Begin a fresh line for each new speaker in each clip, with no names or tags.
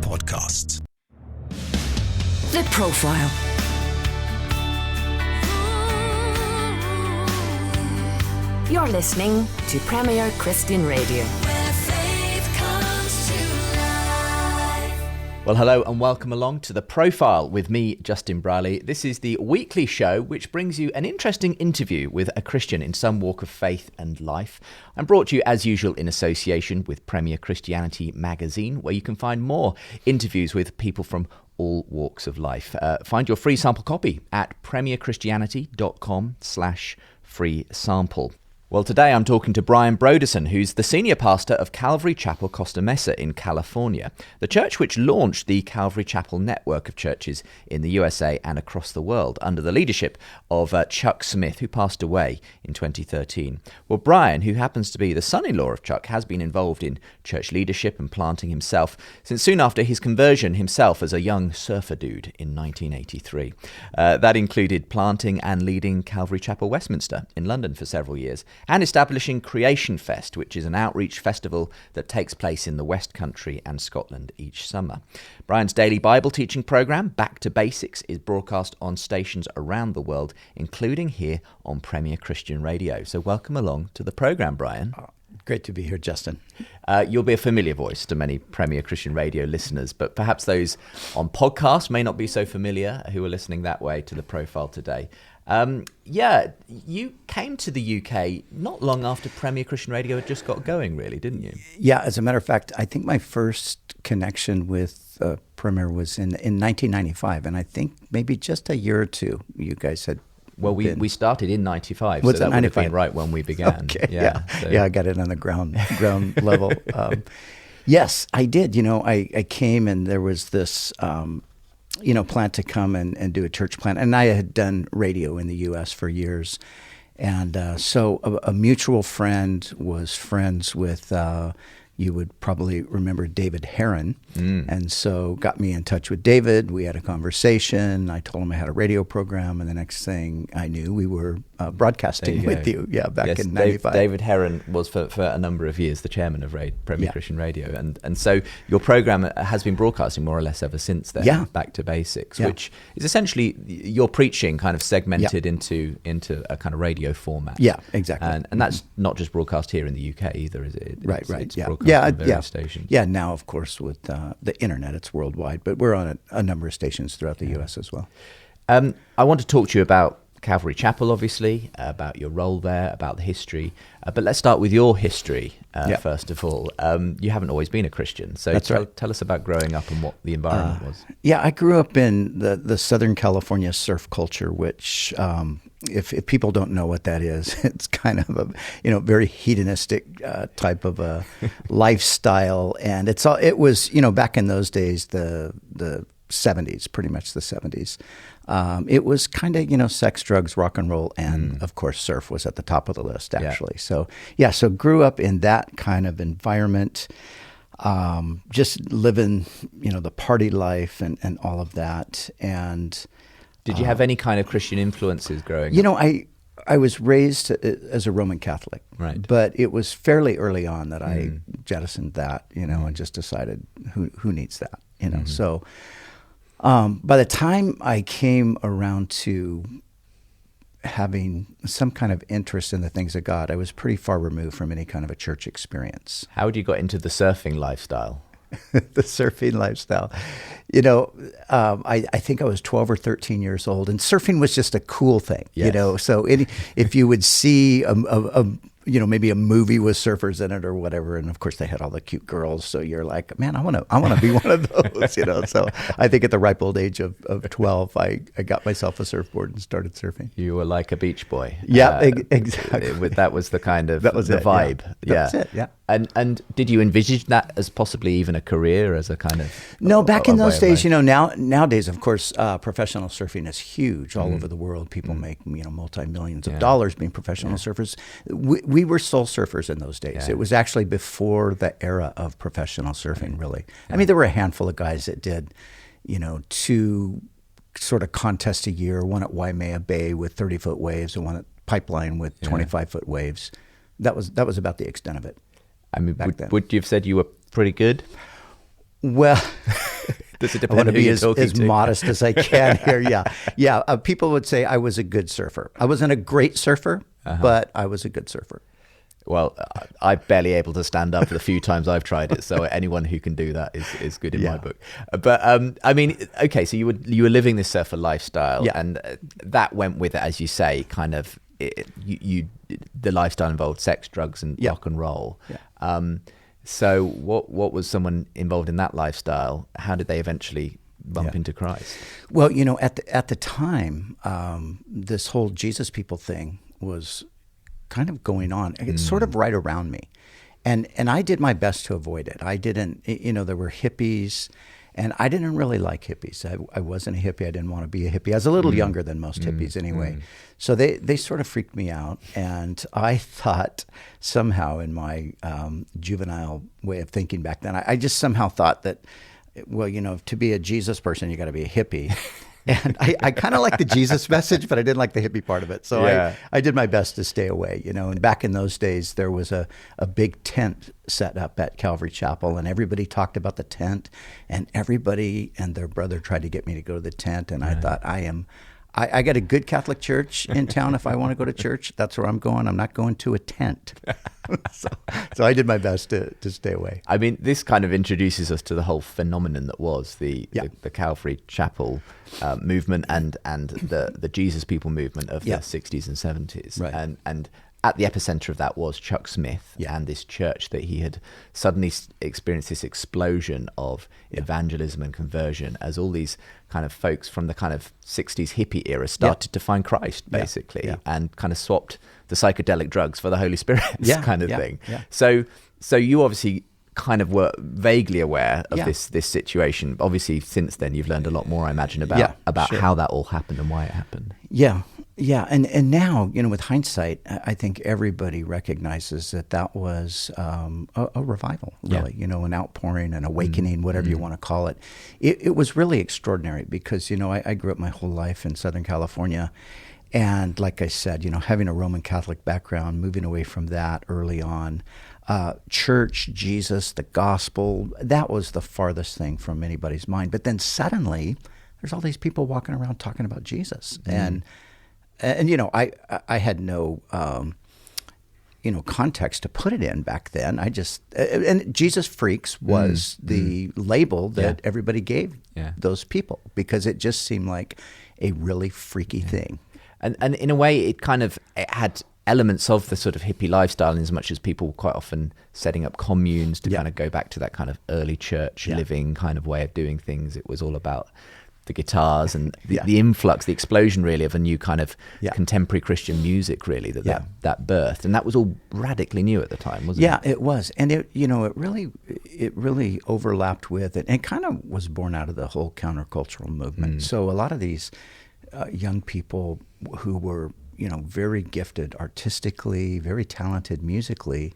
podcasts.
The Profile. You're listening to Premier Christian Radio.
Well, hello and welcome along to The Profile with me, Justin Brierley. This is the weekly show which brings you an interesting interview with a Christian in some walk of faith and life. I'm brought to you, as usual, in association with Premier Christianity magazine, where you can find more interviews with people from all walks of life. Find your free sample copy at premierchristianity.com/free sample. Well, today I'm talking to Brian Broderson, who's the senior pastor of Calvary Chapel Costa Mesa in California, the church which launched the Calvary Chapel Network of churches in the USA and across the world under the leadership of Chuck Smith, who passed away in 2013. Well, Brian, who happens to be the son-in-law of Chuck, has been involved in church leadership and planting himself since soon after his conversion himself as a young surfer dude in 1983. That included planting and leading Calvary Chapel Westminster in London for several years, and establishing Creation Fest, which is an outreach festival that takes place in the West Country and Scotland each summer. Brian's daily Bible teaching program, Back to Basics, is broadcast on stations around the world, including here on Premier Christian Radio. So welcome along to the program, Brian.
Great to be here, Justin.
You'll be a familiar voice to many Premier Christian Radio listeners, but perhaps those on podcast may not be so familiar who are listening that way to The Profile today. You came to the UK not long after Premier Christian Radio had just got going, really, didn't you?
Yeah, as a matter of fact, I think my first connection with Premier was in 1995, and I think maybe just a year or two you guys had.
Well, we started in 95,
was
so that
95?
Would have been right when we began.
Okay,
yeah.
Yeah, I got it on the ground level. Yes, I did. You know, I came and there was this plan to come and do a church plant. And I had done radio in the U.S. for years. And so a mutual friend was friends with, you would probably remember David Heron. And so got me in touch with David. We had a conversation. I told him I had a radio program. And the next thing I knew, we were broadcasting with you. Yeah, back in 95.
David Heron was for a number of years the chairman of Premier Christian Radio. And so your program has been broadcasting more or less ever since then, Back to Basics, which is essentially your preaching kind of segmented into a kind of radio format.
Yeah, exactly.
And that's not just broadcast here in the UK either, is it?
Right.
It's
Yeah.
broadcast on various stations.
Yeah, now, of course, with the internet, it's worldwide, but we're on a number of stations throughout the U.S. as well.
I want to talk to you about Calvary Chapel, obviously, about your role there, about the history. But let's start with your history, first of all. You haven't always been a Christian, so tell us about growing up and what the environment was.
Yeah, I grew up in the Southern California surf culture, which, if people don't know what that is, it's kind of a very hedonistic type of a lifestyle, and it was back in those days the 70s, pretty much the 70s. It was kind of, sex, drugs, rock and roll, and of course, surf was at the top of the list, actually. So grew up in that kind of environment, just living, the party life and all of that. And
did you have any kind of Christian influences growing up?
I was raised as a Roman Catholic,
right?
But it was fairly early on that I jettisoned that, and just decided who needs that, So by the time I came around to having some kind of interest in the things of God, I was pretty far removed from any kind of a church experience.
How had you got into the surfing lifestyle?
The surfing lifestyle. I think I was 12 or 13 years old, and surfing was just a cool thing, So if you would see maybe a movie with surfers in it or whatever, and of course they had all the cute girls, so you're like, man, I want to be one of those, So I think at the ripe old age of 12, I got myself a surfboard and started surfing.
You were like a beach boy.
Yeah, exactly.
That was the kind of
that was
the
it,
vibe.
That was it. Yeah.
And did you envisage that as possibly even a career, as a kind of
No, back in those days, nowadays, of course, professional surfing is huge all over the world. People make multi-millions of dollars being professional surfers. We were soul surfers in those days. It was actually before the era of professional surfing, really. I mean, there were a handful of guys that did, 2 sort of contests a year, one at Waimea Bay with 30-foot waves and one at Pipeline with 25-foot waves. That was about the extent of it.
I mean, would you have said you were pretty good?
Well,
Does it
I
depend
want to
who
be
you're
as
talking to?
modest as I can here. Yeah. People would say I was a good surfer. I wasn't a great surfer, but I was a good surfer.
Well, I'm barely able to stand up the few times I've tried it, so anyone who can do that is good in my book. But I mean, okay, so you were living this surfer lifestyle, and that went with it, as you say, kind of the lifestyle involved sex, drugs, and rock and roll. Yeah. So what was someone involved in that lifestyle? How did they eventually bump into Christ?
Well, at the time, this whole Jesus people thing was kind of going on. It's sort of right around me. And I did my best to avoid it. I didn't, there were hippies, and I didn't really like hippies. I wasn't a hippie. I didn't want to be a hippie. I was a little younger than most hippies anyway. So they sort of freaked me out. And I thought somehow, in my juvenile way of thinking back then, I just somehow thought that, well, to be a Jesus person, you got to be a hippie. And I kind of like the Jesus message, but I didn't like the hippie part of it. So I did my best to stay away, And back in those days, there was a big tent set up at Calvary Chapel, and everybody talked about the tent, and everybody and their brother tried to get me to go to the tent. And I thought, I got a good Catholic church in town. If I want to go to church, that's where I'm going. I'm not going to a tent. So I did my best to stay away.
I mean, this kind of introduces us to the whole phenomenon that was the Calvary Chapel movement and the Jesus people movement of the 60s and 70s.
Right.
And at the epicenter of that was Chuck Smith and this church that he had suddenly experienced this explosion of evangelism and conversion as all these kind of folks from the kind of 60s hippie era started to find Christ, basically, and kind of swapped the psychedelic drugs for the Holy Spirit kind of thing. Yeah. So you obviously kind of were vaguely aware of this situation. Obviously, since then, you've learned a lot more, I imagine, about how that all happened and why it happened.
Yeah, and now, with hindsight, I think everybody recognizes that was a revival, really, an outpouring, an awakening, whatever you want to call it. It was really extraordinary because, I grew up my whole life in Southern California, and like I said, having a Roman Catholic background, moving away from that early on, church, Jesus, the gospel, that was the farthest thing from anybody's mind. But then suddenly, there's all these people walking around talking about Jesus, and I had no context to put it in back then. And Jesus Freaks was the label that everybody gave those people because it just seemed like a really freaky thing.
And in a way, it had elements of the sort of hippie lifestyle in as much as people were quite often setting up communes to kind of go back to that kind of early church living kind of way of doing things. It was all about the guitars and the influx, the explosion really of a new kind of contemporary Christian music really that birthed. And that was all radically new at the time, wasn't it?
Yeah, it was. And it really overlapped with it and kind of was born out of the whole countercultural movement. So a lot of these young people who were, very gifted artistically, very talented musically,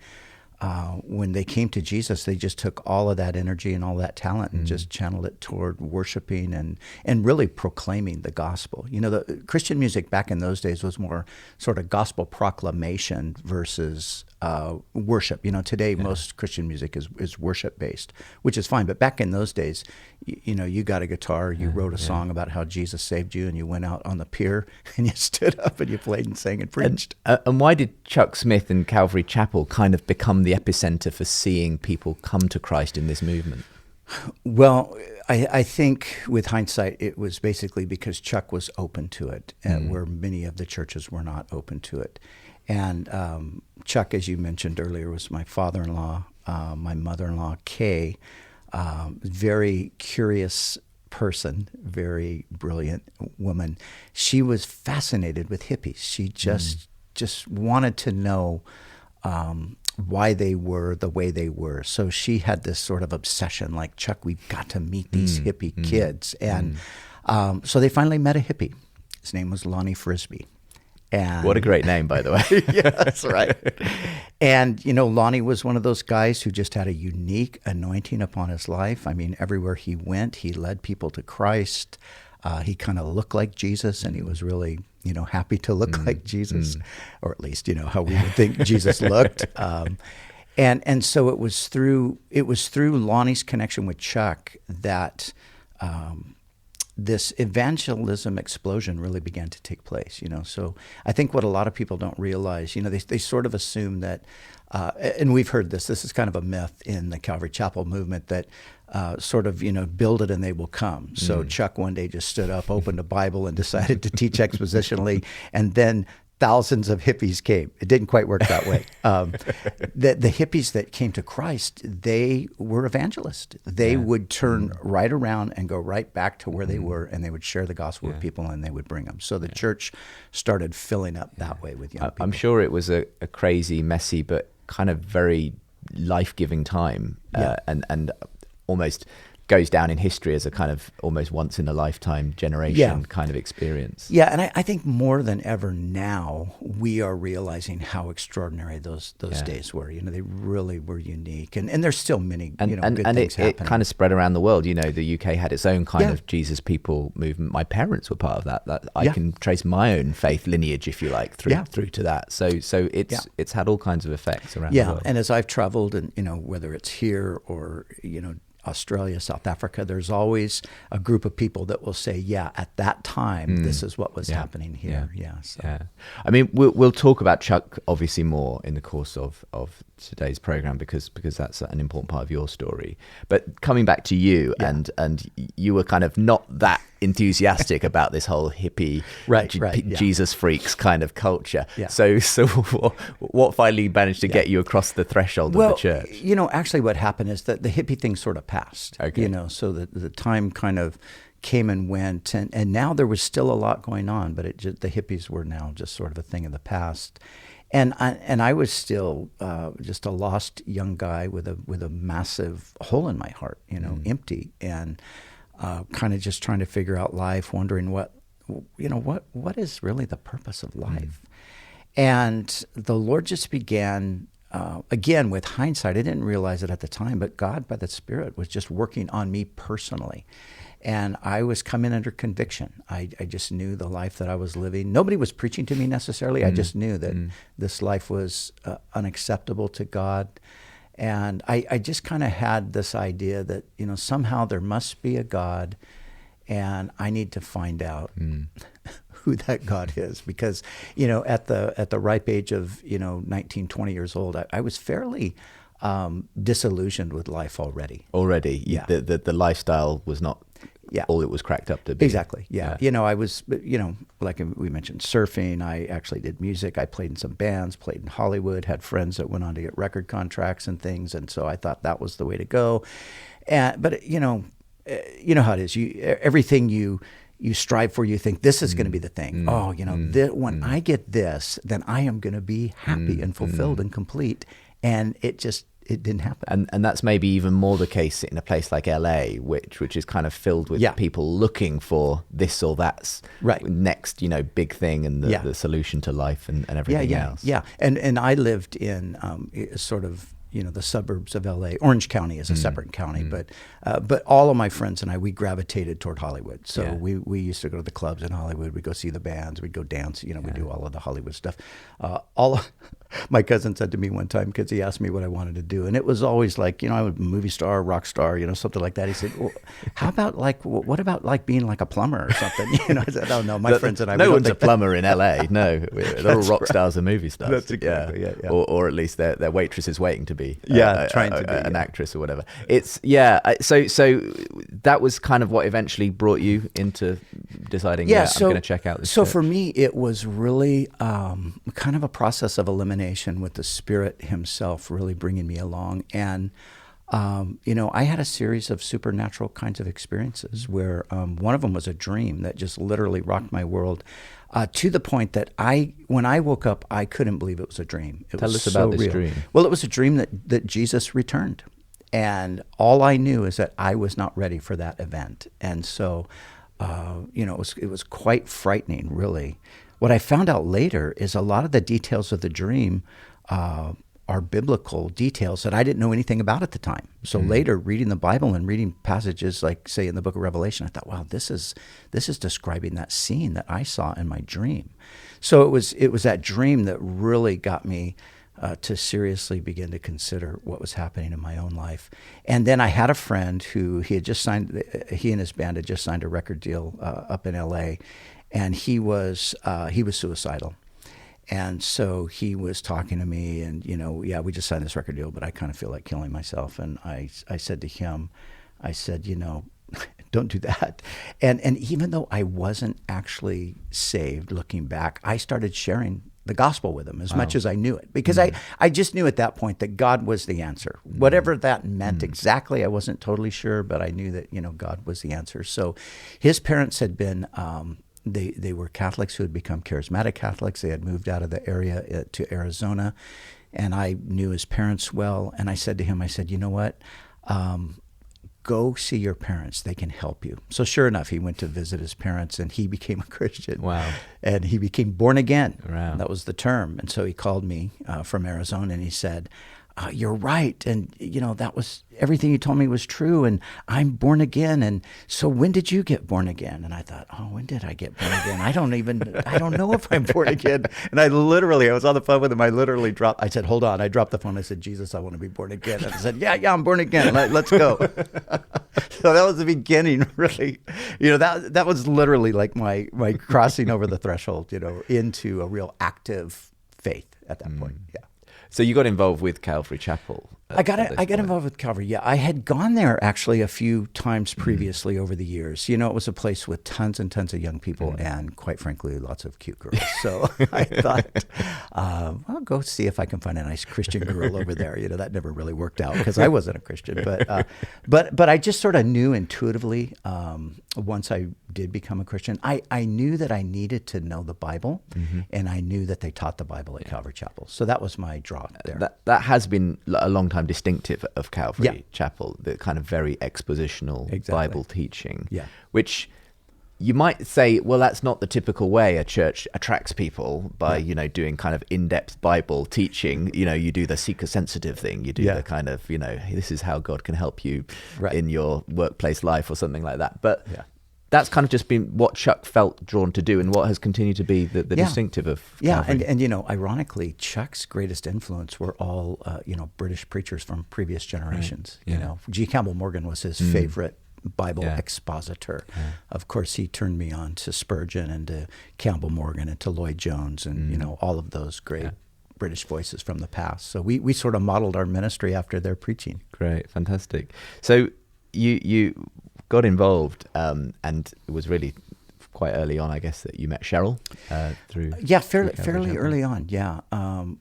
when they came to Jesus, they just took all of that energy and all that talent and just channeled it toward worshiping and really proclaiming the gospel. The Christian music back in those days was more sort of gospel proclamation versus worship. Today most Christian music is worship based, which is fine. But back in those days, you got a guitar, you wrote a song about how Jesus saved you, and you went out on the pier and you stood up and you played and sang and preached.
And why did Chuck Smith and Calvary Chapel kind of become the epicenter for seeing people come to Christ in this movement?
Well, I think with hindsight, it was basically because Chuck was open to it, where many of the churches were not open to it. And Chuck, as you mentioned earlier, was my father-in-law, my mother-in-law, Kay, very curious person, very brilliant woman. She was fascinated with hippies. She just wanted to know why they were the way they were. So she had this sort of obsession, like, Chuck, we've got to meet these hippie kids. And so they finally met a hippie. His name was Lonnie Frisbee. And
what a great name, by the way.
Yeah, that's right. And, Lonnie was one of those guys who just had a unique anointing upon his life. I mean, everywhere he went, he led people to Christ. He kind of looked like Jesus, and he was really, happy to look like Jesus, or at least, how we would think Jesus looked. And so it was through Lonnie's connection with Chuck that this evangelism explosion really began to take place, So I think what a lot of people don't realize, they sort of assume that, and we've heard this is kind of a myth in the Calvary Chapel movement that sort of, build it and they will come. So Chuck one day just stood up, opened a Bible and decided to teach expositionally, and then thousands of hippies came. It didn't quite work that way. The hippies that came to Christ, they were evangelists. They would turn right around and go right back to where they were, and they would share the gospel with people, and they would bring them. So the church started filling up that way with young people.
I'm sure it was a crazy, messy, but kind of very life-giving time, and almost goes down in history as a kind of almost once in a lifetime generation kind of experience.
Yeah, and I think more than ever now we are realizing how extraordinary those days were. They really were unique, and there's still many good things happening.
It kind of spread around the world. The UK had its own kind of Jesus people movement. My parents were part of that. I can trace my own faith lineage, if you like, through to that. So it's had all kinds of effects around the world.
Yeah, and as I've traveled, and whether it's here or Australia, South Africa, there's always a group of people that will say, at that time, this is what was happening here.
I mean, we'll talk about Chuck obviously more in the course of today's program because that's an important part of your story. But coming back to you, and you were kind of not that enthusiastic about this whole hippie, Jesus freaks kind of culture. Yeah. So what finally managed to get you across the threshold of the church?
Actually what happened is that the hippie thing sort of passed. Okay. So the time kind of came and went, and now there was still a lot going on, but the hippies were now just sort of a thing of the past. And I was still just a lost young guy with a massive hole in my heart, empty, and kind of just trying to figure out life, wondering what is really the purpose of life. And the Lord just began, again, with hindsight, I didn't realize it at the time, but God by the Spirit was just working on me personally. And I was coming under conviction. I just knew the life that I was living. Nobody was preaching to me necessarily. I just knew that this life was unacceptable to God. And I just kind of had this idea that, somehow there must be a God, and I need to find out who that God is. Because, at the ripe age of, 19, 20 years old, I was fairly disillusioned with life already.
Yeah. The lifestyle was not all it was cracked up to be.
Exactly. Yeah. I was, like we mentioned, surfing. I actually did music. I played in some bands, played in Hollywood, had friends that went on to get record contracts and things. And so I thought that was the way to go. But you know how it is. Everything you strive for, you think this is going to be the thing. When I get this, then I am going to be happy and fulfilled and complete. And it didn't happen.
And that's maybe even more the case in a place like LA, which is kind of filled with people looking for this or that's next, big thing and the solution to life and everything else. Yeah.
And I lived in sort of, the suburbs of LA. Orange County is a separate county, but all of my friends and I, we gravitated toward Hollywood. So we used to go to the clubs in Hollywood. We'd go see the bands. We'd go dance. We'd do all of the Hollywood stuff. My cousin said to me one time, because he asked me what I wanted to do, and it was always like, I was a movie star, rock star, something like that. He said, well, what about being like a plumber or something? I said, oh no, my friends and I.
No one's a plumber in LA. No, they're all rock stars and movie stars.
That's exactly, yeah.
Or at least their waitresses waiting to be.
Trying to be
an actress or whatever. It's So that was kind of what eventually brought you into deciding. I'm going to check out this.
So
church.
For me, it was really kind of a process of elimination with the Spirit Himself really bringing me along. And I had a series of supernatural kinds of experiences where one of them was a dream that just literally rocked my world. To the point that when I woke up, I couldn't believe it was a dream.
Tell us about this dream.
Well, it was a dream that Jesus returned. And all I knew is that I was not ready for that event. And so, it was quite frightening, really. What I found out later is a lot of the details of the dream are biblical details that I didn't know anything about at the time. So later, reading the Bible and reading passages like, say, in the book of Revelation, I thought, wow, this is describing that scene that I saw in my dream. So it was that dream that really got me to seriously begin to consider what was happening in my own life. And then I had a friend who he and his band had just signed a record deal up in L.A., and he was suicidal. And so he was talking to me, and, we just signed this record deal, but I kind of feel like killing myself. And I said to him, don't do that. And even though I wasn't actually saved, looking back, I started sharing the gospel with him as much as I knew it, because I just knew at that point that God was the answer. Whatever that meant exactly, I wasn't totally sure, but I knew that, God was the answer. So his parents had been, they were Catholics who had become charismatic Catholics. They had moved out of the area to Arizona, and I knew his parents well. And I said to him, you know what? Go see your parents. They can help you. So sure enough, he went to visit his parents, and he became a Christian.
Wow.
And he became born again.
Wow.
That was the term. And so he called me from Arizona, and he said, you're right. And, that was everything you told me was true. And I'm born again. And so when did you get born again? And I thought, when did I get born again? I don't know if I'm born again. And I was on the phone with him. I said, hold on. I dropped the phone. I said, Jesus, I want to be born again. And I said, yeah, I'm born again. Let's go. So that was the beginning, really. That was literally like my crossing over the threshold, into a real active faith at that point. Yeah.
So you got involved with Calvary Chapel.
I got involved with Calvary. Yeah, I had gone there actually a few times previously over the years. It was a place with tons and tons of young people and, quite frankly, lots of cute girls. So I thought, I'll go see if I can find a nice Christian girl over there. That never really worked out because I wasn't a Christian. But I just sort of knew intuitively once I did become a Christian, I knew that I needed to know the Bible, and I knew that they taught the Bible at Calvary Chapel. So that was my draw there.
That has been a long time distinctive of Calvary Chapel, the kind of very expositional Bible teaching, which you might say, well, that's not the typical way a church attracts people by, doing kind of in-depth Bible teaching. You do the seeker-sensitive thing. You do the kind of, this is how God can help you in your workplace life or something like that. But that's kind of just been what Chuck felt drawn to do, and what has continued to be the distinctive of Calvary.
And ironically, Chuck's greatest influence were all British preachers from previous generations. G. Campbell Morgan was his favorite Bible expositor. Of course, he turned me on to Spurgeon and to Campbell Morgan and to Lloyd Jones and all of those great British voices from the past. So we sort of modeled our ministry after their preaching.
Great, fantastic. So you got involved, and it was really quite early on, I guess, that you met Cheryl through. Yeah,
fairly early on. Yeah.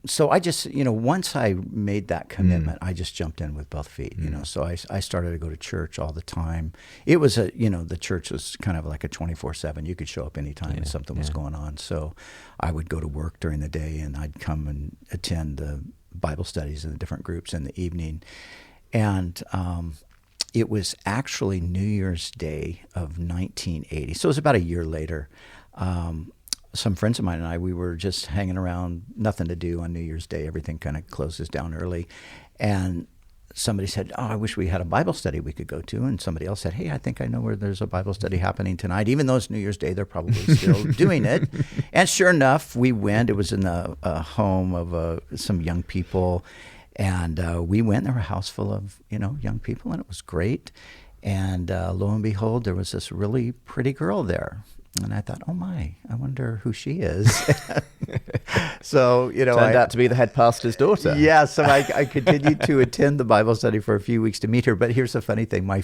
So I just, once I made that commitment, I just jumped in with both feet. So I started to go to church all the time. It was the church was kind of like a 24/7. You could show up anytime if something was going on. So I would go to work during the day, and I'd come and attend the Bible studies in the different groups in the evening, and it was actually New Year's Day of 1980. So it was about a year later. Some friends of mine and I, we were just hanging around, nothing to do on New Year's Day. Everything kind of closes down early. And somebody said, I wish we had a Bible study we could go to. And somebody else said, hey, I think I know where there's a Bible study happening tonight. Even though it's New Year's Day, they're probably still doing it. And sure enough, we went. It was in the home of some young people. And we went. There were a house full of young people, and it was great. And lo and behold, there was this really pretty girl there. And I thought, oh my, I wonder who she is. So,
turned out to be the head pastor's daughter.
Yeah, so I continued to attend the Bible study for a few weeks to meet her. But here's the funny thing. My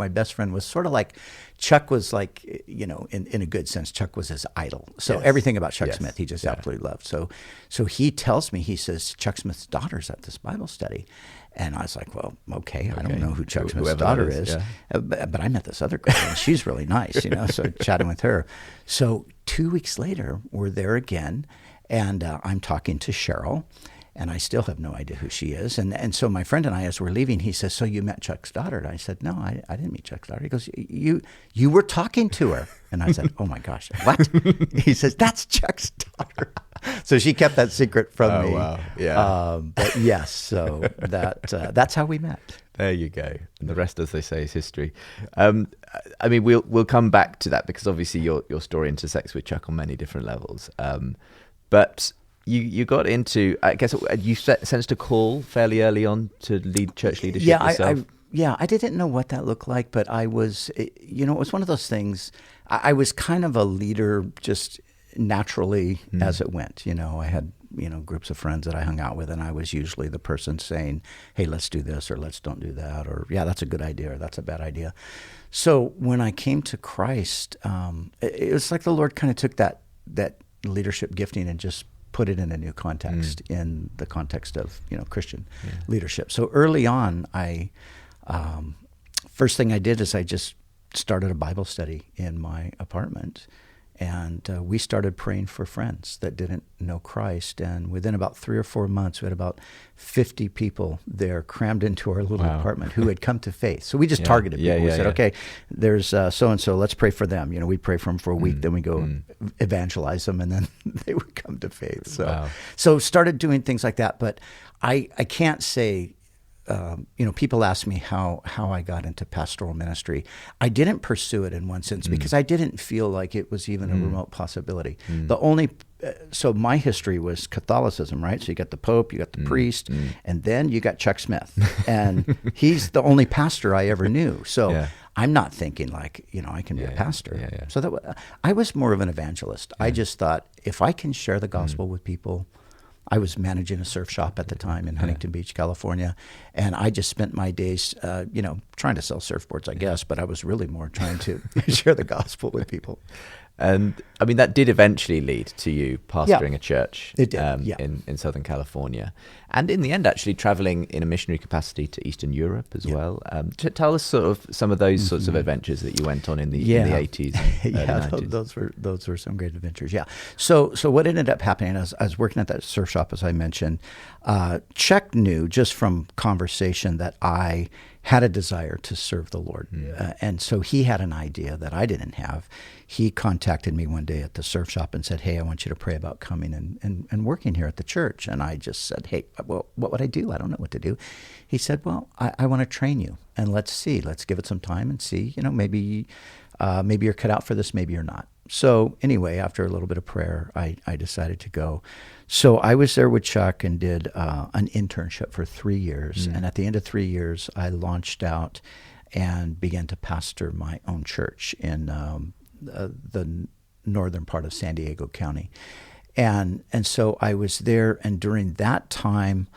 best friend was sort of like, Chuck was like, in a good sense, Chuck was his idol. So everything about Chuck Smith, he just absolutely loved. So he tells me, he says, Chuck Smith's daughter's at this Bible study. And I was like, well, okay, I don't know who Chuck Smith's daughter is. But I met this other girl, and she's really nice, so chatting with her. So 2 weeks later, we're there again, and I'm talking to Cheryl, and I still have no idea who she is. And so my friend and I, as we're leaving, he says, so you met Chuck's daughter? And I said, no, I didn't meet Chuck's daughter. He goes, you were talking to her. And I said, oh my gosh, what? He says, that's Chuck's daughter. So she kept that secret from me. Oh, wow. Yeah. But yes, so that's how we met.
There you go. And the rest, as they say, is history. We'll come back to that, because obviously your story intersects with Chuck on many different levels. But you got into, I guess, you sensed a call fairly early on to lead church leadership yourself?
I didn't know what that looked like, but it was one of those things. I was kind of a leader just naturally as it went. I had, groups of friends that I hung out with, and I was usually the person saying, hey, let's do this, or let's don't do that, or yeah, that's a good idea, or that's a bad idea. So when I came to Christ, it was like the Lord kind of took that leadership gifting and just put it in a new context, in the context of Christian leadership. So early on, first thing I did is I just started a Bible study in my apartment, and we started praying for friends that didn't know Christ. And within about 3 or 4 months, we had about 50 people there crammed into our little apartment who had come to faith. So we just targeted people. We said, okay, there's so-and-so, let's pray for them. We'd pray for them for a week, then we go evangelize them, and then they would come to faith. So started doing things like that. But I can't say, people ask me how I got into pastoral ministry. I didn't pursue it in one sense because I didn't feel like it was even a remote possibility. So my history was Catholicism, right? So you got the Pope, you got the priest, and then you got Chuck Smith, and he's the only pastor I ever knew. So I'm not thinking like, I can be a pastor. So I was more of an evangelist. I just thought, if I can share the gospel with people. I was managing a surf shop at the time in Huntington Beach, California, and I just spent my days, trying to sell surfboards, I guess, but I was really more trying to share the gospel with people.
And I mean, that did eventually lead to you pastoring a church
it did,
in Southern California. And in the end, actually traveling in a missionary capacity to Eastern Europe as well. Tell us sort of some of those sorts of adventures that you went on in the 80s and early 90s.
Those were some great adventures, So what ended up happening is I was working at that surf shop, as I mentioned. Chuck knew just from conversation that I had a desire to serve the Lord. And so he had an idea that I didn't have. He contacted me one day at the surf shop and said, hey, I want you to pray about coming and working here at the church. And I just said, hey, well, what would I do? I don't know what to do. He said, well, I want to train you, and let's see. Let's give it some time and see, maybe you're cut out for this, maybe you're not. So anyway, after a little bit of prayer, I decided to go. So I was there with Chuck and did an internship for 3 years. And at the end of 3 years, I launched out and began to pastor my own church in the northern part of San Diego County. And so I was there, and during that time,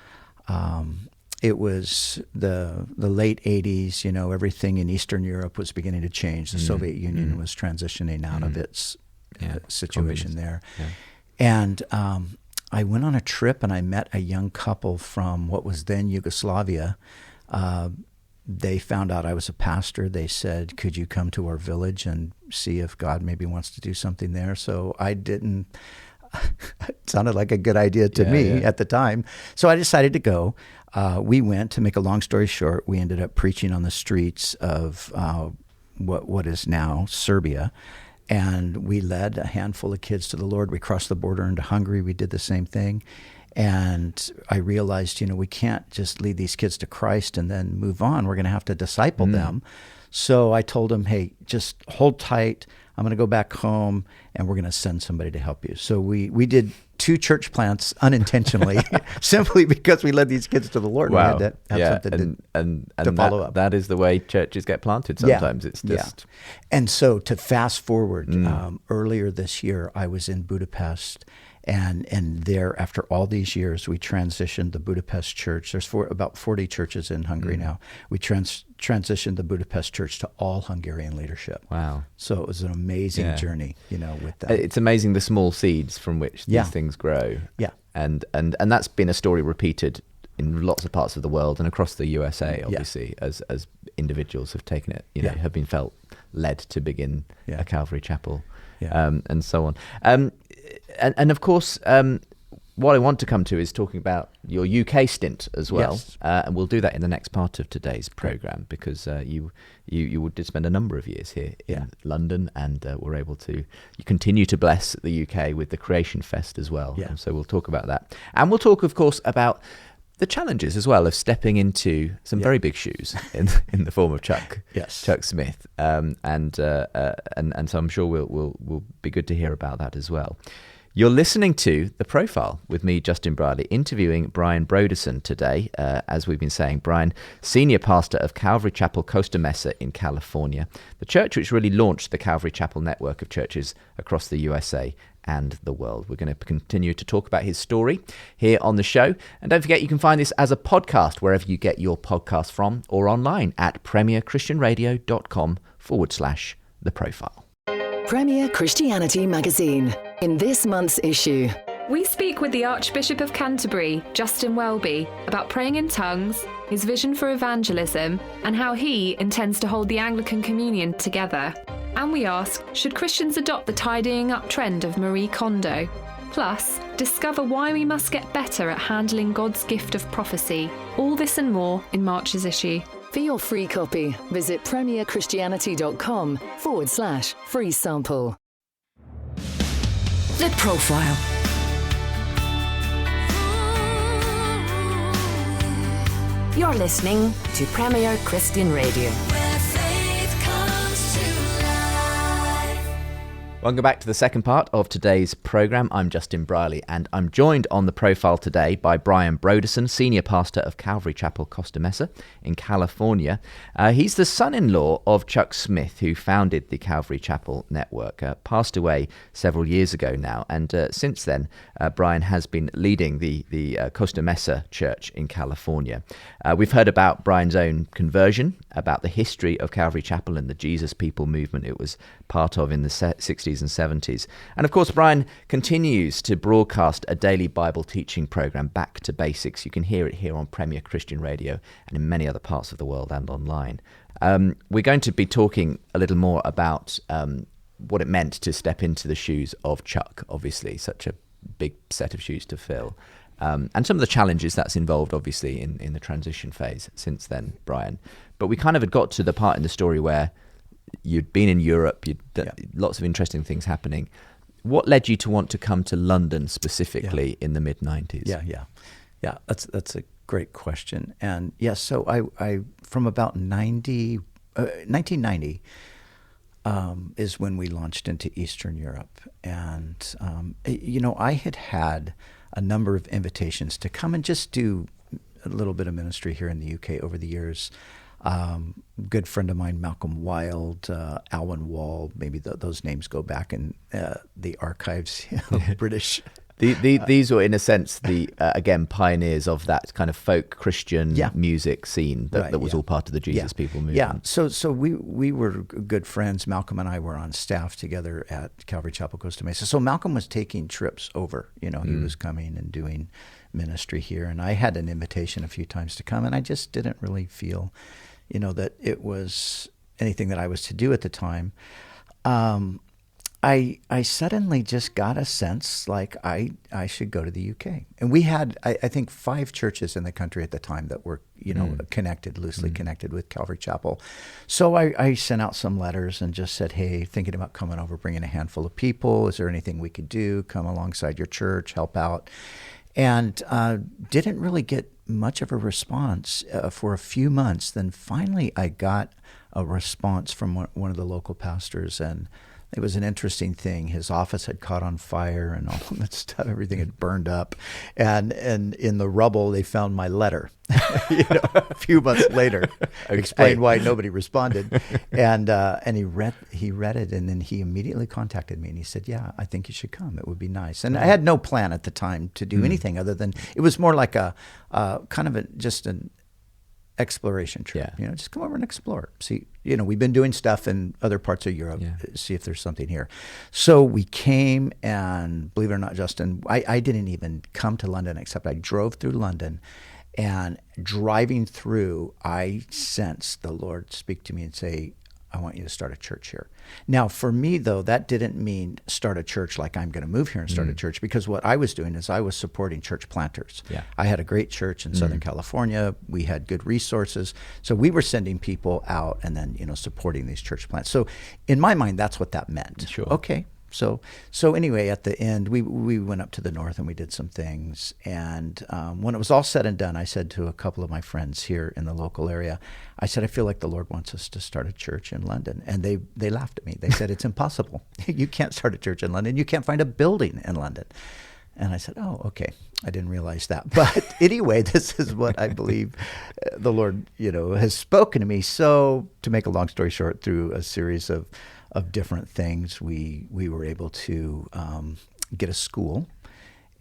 it was the late 80s, everything in Eastern Europe was beginning to change. The Soviet Union was transitioning out of its situation there. And I went on a trip, and I met a young couple from what was then Yugoslavia. They found out I was a pastor. They said, could you come to our village and see if God maybe wants to do something there? So I didn't. It sounded like a good idea to me at the time. So I decided to go. We went. To make a long story short, we ended up preaching on the streets of what is now Serbia. And we led a handful of kids to the Lord. We crossed the border into Hungary. We did the same thing. And I realized, we can't just lead these kids to Christ and then move on. We're going to have to disciple them. So I told them, hey, just hold tight. I'm going to go back home, and we're going to send somebody to help you. So we did 2 church plants unintentionally, simply because we led these kids to the Lord.
Wow.
We had to have something to follow up.
That is the way churches get planted sometimes. It's just...
And so to fast forward, earlier this year, I was in Budapest, and there, after all these years, we transitioned the Budapest church. There's about 40 churches in Hungary now. We transitioned the Budapest church to all Hungarian leadership.
Wow.
So it was an amazing journey, with that.
It's amazing the small seeds from which these things grow.
Yeah.
And that's been a story repeated in lots of parts of the world and across the USA, obviously, as individuals have taken it, have been felt led to begin a Calvary Chapel, and so on. And of course, what I want to come to is talking about your UK stint as well. Yes. And we'll do that in the next part of today's programme, because you did spend a number of years here in London, and you continue to bless the UK with the Creation Fest as well. Yeah. So we'll talk about that. And we'll talk, of course, about the challenges as well of stepping into some very big shoes in the form of Chuck Smith. And so I'm sure we'll be good to hear about that as well. You're listening to The Profile with me, Justin Brierley, interviewing Brian Broderson today. As we've been saying, Brian, senior pastor of Calvary Chapel Costa Mesa in California, the church which really launched the Calvary Chapel network of churches across the USA and the world. We're going to continue to talk about his story here on the show. And don't forget, you can find this as a podcast wherever you get your podcast from, or online at premierchristianradio.com/The Profile.
Premier Christianity Magazine. In this month's issue,
we speak with the Archbishop of Canterbury, Justin Welby, about praying in tongues, his vision for evangelism, and how he intends to hold the Anglican Communion together. And we ask, should Christians adopt the tidying up trend of Marie Kondo? Plus, discover why we must get better at handling God's gift of prophecy. All this and more in March's issue.
For your free copy, visit premierchristianity.com/free sample.
The Profile. You're listening to Premier Christian Radio.
Welcome back to the second part of today's programme. I'm Justin Brierley, and I'm joined on The Profile today by Brian Broderson, senior pastor of Calvary Chapel Costa Mesa in California. He's the son-in-law of Chuck Smith, who founded the Calvary Chapel Network, passed away several years ago now, and since then, Brian has been leading the Costa Mesa Church in California. We've heard about Brian's own conversion, about the history of Calvary Chapel and the Jesus People movement it was part of in the 60s and 70s. And of course, Brian continues to broadcast a daily Bible teaching program, Back to Basics. You can hear it here on Premier Christian Radio and in many other parts of the world and online. We're going to be talking a little more about what it meant to step into the shoes of Chuck, obviously, such a big set of shoes to fill. And some of the challenges that's involved, obviously, in the transition phase since then, Brian. But we kind of had got to the part in the story where you'd been in Europe, lots of interesting things happening. What led you to want to come to London specifically in the mid-90s?
Yeah. That's a great question. And so I from about 1990 is when we launched into Eastern Europe. And, I had a number of invitations to come and just do a little bit of ministry here in the UK over the years. Good friend of mine, Malcolm Wilde, Alwyn Wall, maybe those names go back in the archives of British.
These were, in a sense, the again pioneers of that kind of folk Christian music scene that was all part of the Jesus People movement.
Yeah, so we were good friends. Malcolm and I were on staff together at Calvary Chapel Costa Mesa. So Malcolm was taking trips over. He was coming and doing ministry here, and I had an invitation a few times to come, and I just didn't really feel, that it was anything that I was to do at the time. I suddenly just got a sense like I should go to the UK. And we had, I think, 5 churches in the country at the time that were, connected, loosely connected with Calvary Chapel. So I sent out some letters and just said, hey, thinking about coming over, bringing a handful of people. Is there anything we could do? Come alongside your church, help out. And didn't really get much of a response for a few months. Then finally I got a response from one of the local pastors, and it was an interesting thing. His office had caught on fire and all that stuff. Everything had burned up. And in the rubble, they found my letter, a few months later. Explained why nobody responded. And he read it, and then he immediately contacted me, and he said, yeah, I think you should come. It would be nice. And I had no plan at the time to do anything other than, it was more like a kind of just an exploration trip. Just come over and explore. See, we've been doing stuff in other parts of Europe. See if there's something here. So we came, and believe it or not, Justin, I didn't even come to London, except I drove through London, and driving through, I sensed the Lord speak to me and say, I want you to start a church here. Now, for me, though, that didn't mean start a church like I'm going to move here and start a church, because what I was doing is I was supporting church planters. I had a great church in Southern California. We had good resources. So we were sending people out and then, supporting these church plants. So in my mind, that's what that meant.
Sure.
Okay, So anyway, at the end, we went up to the north and we did some things. And when it was all said and done, I said to a couple of my friends here in the local area, I said, I feel like the Lord wants us to start a church in London. And they laughed at me. They said, it's impossible. You can't start a church in London. You can't find a building in London. And I said, oh, okay. I didn't realize that. But anyway, this is what I believe the Lord, has spoken to me. So to make a long story short, through a series of different things, we were able to get a school,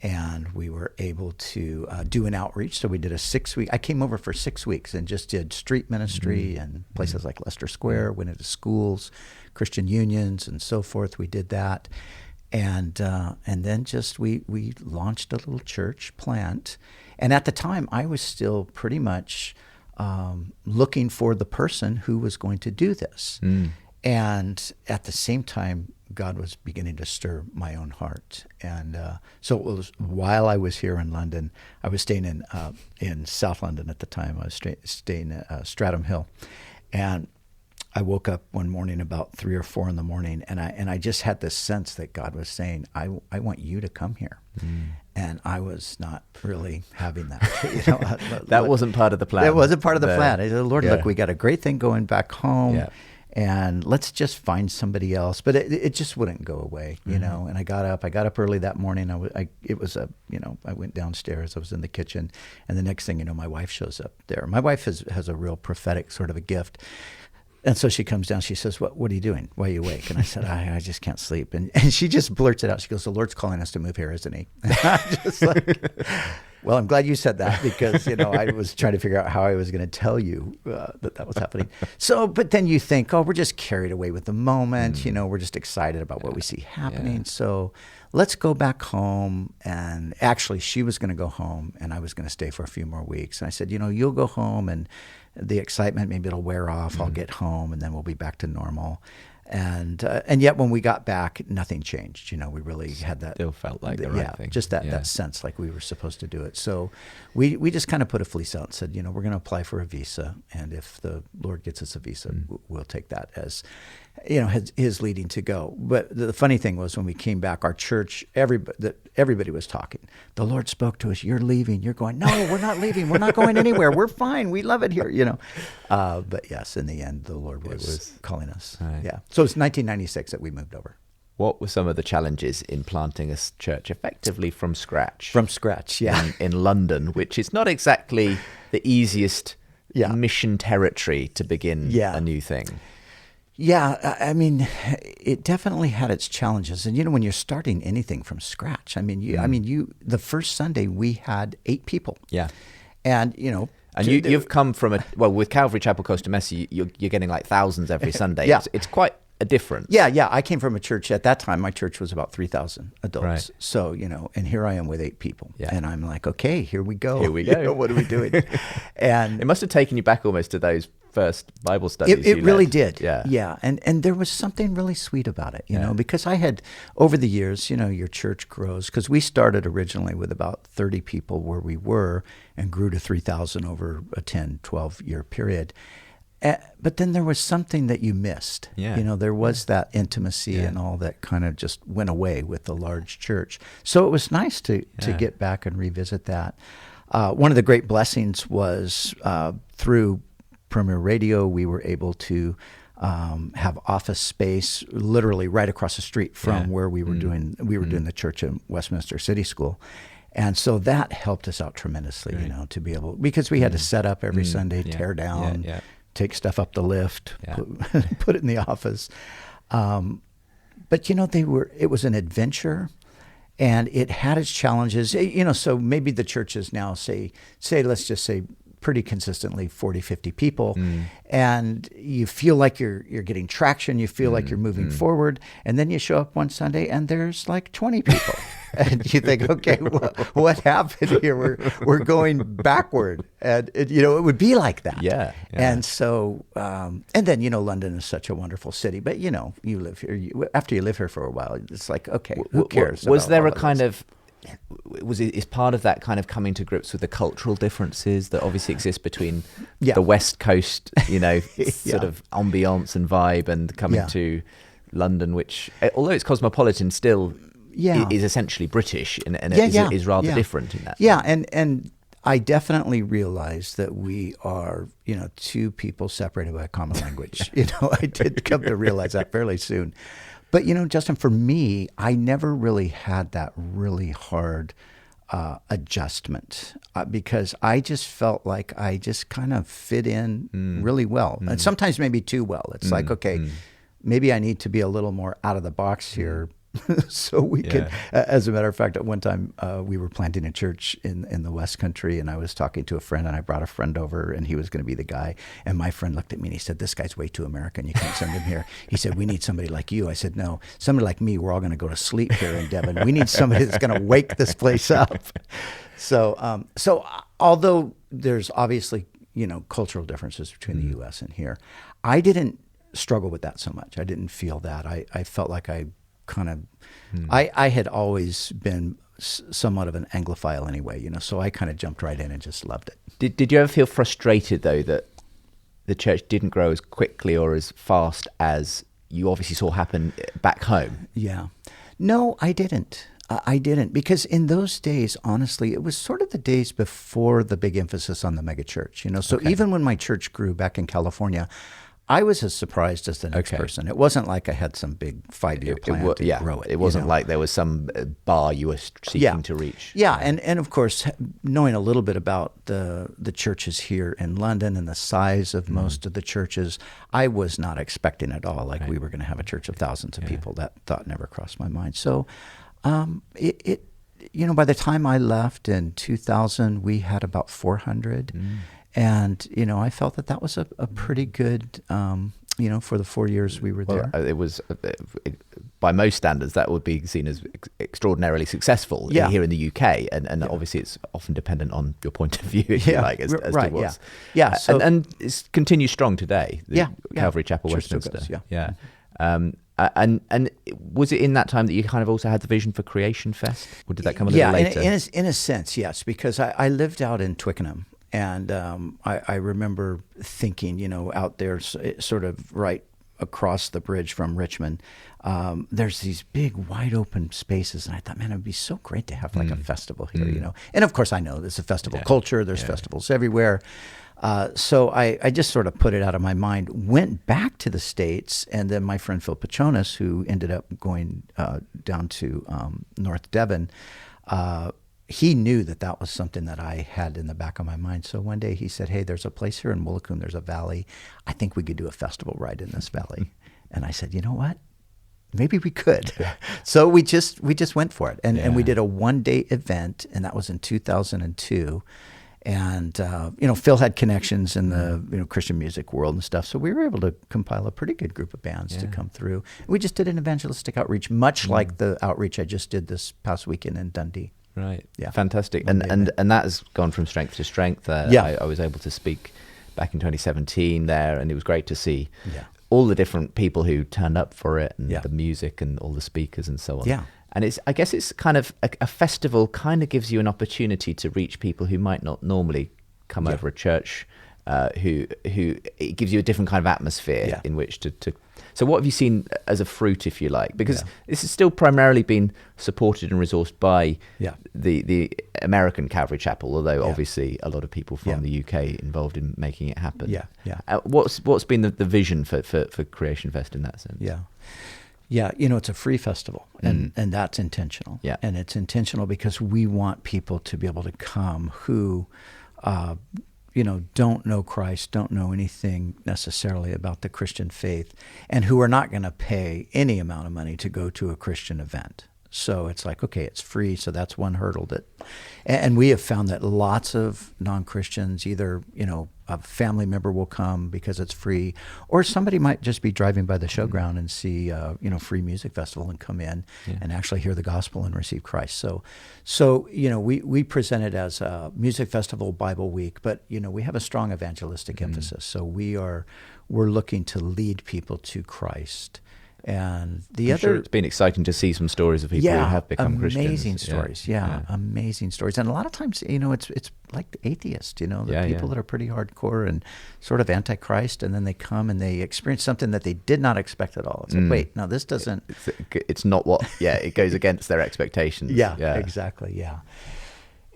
and we were able to do an outreach. So we did a 6-week. I came over for 6 weeks and just did street ministry and places like Leicester Square, went into schools, Christian unions, and so forth. We did that. And then just we launched a little church plant. And at the time, I was still pretty much looking for the person who was going to do this. And at the same time, God was beginning to stir my own heart. And so it was while I was here in London, I was staying in South London at the time. I was staying at Stratham Hill. And I woke up one morning about 3 or 4 in the morning, and I just had this sense that God was saying, I want you to come here. And I was not really having that.
That wasn't part of the plan.
It wasn't part of the plan. I said, Lord, look, we got a great thing going back home.
Yeah.
And let's just find somebody else. But it just wouldn't go away, And I got up early that morning. I went downstairs. I was in the kitchen, and the next thing you know, my wife shows up there. My wife has a real prophetic sort of a gift. And so she comes down, she says, what are you doing? Why are you awake? And I said, I just can't sleep. And she just blurts it out. She goes, the Lord's calling us to move here, isn't he? I'm just like, well, I'm glad you said that, because, I was trying to figure out how I was going to tell you that was happening. So, but then you think, we're just carried away with the moment. We're just excited about what we see happening. So let's go back home. And actually, she was going to go home, and I was going to stay for a few more weeks. And I said, you'll go home, and the excitement, maybe it'll wear off. I'll get home, and then we'll be back to normal. And yet when we got back, nothing changed. We really had that.
Still felt like the right thing.
Just that sense like we were supposed to do it. So we just kind of put a fleece out and said, we're going to apply for a visa. And if the Lord gets us a visa, we'll take that as, his leading to go. But the funny thing was, when we came back, our church, everybody was talking. The Lord spoke to us, you're leaving. You're going, no, we're not leaving. We're not going anywhere. We're fine. We love it here, But yes, in the end, the Lord was calling us.
Right.
Yeah. So it's 1996 that we moved over.
What were some of the challenges in planting a church effectively from scratch?
From scratch, yeah.
In London, which is not exactly the easiest mission territory to begin a new thing.
Yeah, I mean, it definitely had its challenges. And, when you're starting anything from scratch, the first Sunday we had 8 people.
Yeah.
And,
And you've come from with Calvary Chapel Costa Mesa, you're getting like thousands every Sunday.
Yeah.
It's quite a difference.
Yeah. I came from a church at that time. My church was about 3,000 adults.
Right.
So, and here I am with 8 people.
Yeah.
And I'm like, okay, here we go.
Here we go.
What are we doing? And
it must have taken you back almost to those first Bible studies.
It really did.
Yeah.
And there was something really sweet about it, because I had, over the years, your church grows, because we started originally with about 30 people where we were and grew to 3,000 over a 10, 12-year period. But then there was something that you missed.
Yeah.
There was that intimacy and all that kind of just went away with the large church. So it was nice to get back and revisit that. One of the great blessings was through Premier Radio, we were able to have office space literally right across the street from where we were doing the church in Westminster City School. And so that helped us out tremendously, to be able, because we had to set up every Sunday, tear down, take stuff up the lift, put it in the office. But it was an adventure, and it had its challenges. So maybe the churches now say let's just say pretty consistently 40, 50 people, and you feel like you're getting traction, you feel like you're moving forward, and then you show up one Sunday and there's like 20 people. And you think, okay, what happened here? We're going backward. And it would be like that.
Yeah.
And so, and then, London is such a wonderful city, but you live here, after you live here for a while, it's like, okay, who cares?
Was there a kind of, is part of that kind of coming to grips with the cultural differences that obviously exist between the West Coast, sort of ambiance and vibe, and coming to London, which, although it's cosmopolitan, still is essentially British and is rather different in that.
Yeah, and I definitely realized that we are, two people separated by a common language. I did come to realize that fairly soon. But, Justin, for me, I never really had that really hard adjustment because I just felt like I just kind of fit in really well. And sometimes maybe too well. It's like, okay, maybe I need to be a little more out of the box here. So we could, as a matter of fact, at one time we were planting a church in the West Country, and I was talking to a friend, and I brought a friend over, and he was going to be the guy. And my friend looked at me and he said, "This guy's way too American. You can't send him here." He said, "We need somebody like you." I said, "No, somebody like me. We're all going to go to sleep here in Devon. We need somebody that's going to wake this place up." So although there's obviously cultural differences between the U.S. and here, I didn't struggle with that so much. I didn't feel that. I felt like I had always been somewhat of an Anglophile anyway, so I kind of jumped right in and just loved it.
Did you ever feel frustrated, though, that the church didn't grow as quickly or as fast as you obviously saw happen back home?
Yeah. No, I didn't. I didn't, because in those days, honestly, it was sort of the days before the big emphasis on the megachurch, So even when my church grew back in California, I was as surprised as the next person. It wasn't like I had some big 5-year plan to grow it.
It wasn't like there was some bar you were seeking to reach.
Yeah, and of course, knowing a little bit about the churches here in London and the size of most of the churches, I was not expecting at all like we were going to have a church of thousands of people. That thought never crossed my mind. So it by the time I left in 2000, we had about 400. And, I felt that was a pretty good, for the 4 years we were there.
It was, by most standards, that would be seen as extraordinarily successful here in the UK. And obviously it's often dependent on your point of view, if you like, as to what's...
Yeah. So,
and it continues strong today, the Calvary Chapel Westminster.
Goes,
yeah. And was it in that time that you kind of also had the vision for Creation Fest? Or did that come a little later?
In a sense, yes, because I lived out in Twickenham. And I remember thinking, out there sort of right across the bridge from Richmond, there's these big wide open spaces. And I thought, man, it would be so great to have like a festival here, And of course, I know there's a festival culture. There's festivals everywhere. So I just sort of put it out of my mind, went back to the States. And then my friend Phil Pachonis, who ended up going down to North Devon, he knew that was something that I had in the back of my mind. So one day he said, "Hey, there's a place here in Woolacombe. There's a valley. I think we could do a festival right in this valley." And I said, "You know what? Maybe we could." So we just went for it. And we did a one-day event, and that was in 2002. And, Phil had connections in the Christian music world and stuff. So we were able to compile a pretty good group of bands to come through. We just did an evangelistic outreach, much like the outreach I just did this past weekend in Dundee.
Right. Yeah. Fantastic. And that has gone from strength to strength. I was able to speak back in 2017 there, and it was great to see all the different people who turned up for it, and the music and all the speakers and so on. Yeah. And I guess it's kind of a festival kind of gives you an opportunity to reach people who might not normally come over a church, who it gives you a different kind of atmosphere in which to. So what have you seen as a fruit, if you like? Because this has still primarily been supported and resourced by the American Calvary Chapel, although obviously a lot of people from the UK involved in making it happen. What's been the vision for Creation Fest in that sense?
Yeah, it's a free festival, and that's intentional. Yeah. And it's intentional because we want people to be able to come who don't know Christ, don't know anything necessarily about the Christian faith, and who are not going to pay any amount of money to go to a Christian event. So it's like, okay, it's free, so that's one hurdle and we have found that lots of non-Christians, either, a family member will come because it's free, or somebody might just be driving by the showground and see, free music festival and come in and actually hear the gospel and receive Christ. So we present it as a music festival Bible week, but, we have a strong evangelistic emphasis. So we're looking to lead people to Christ. And the
I'm
other,
sure it's been exciting to see some stories of people who have become Christians.
Amazing stories. Amazing stories. And a lot of times, it's like atheists, the people that are pretty hardcore and sort of antichrist, and then they come and they experience something that they did not expect at all. It's like, wait, no, this doesn't.
It's not what. it goes against their expectations.
Exactly. Yeah.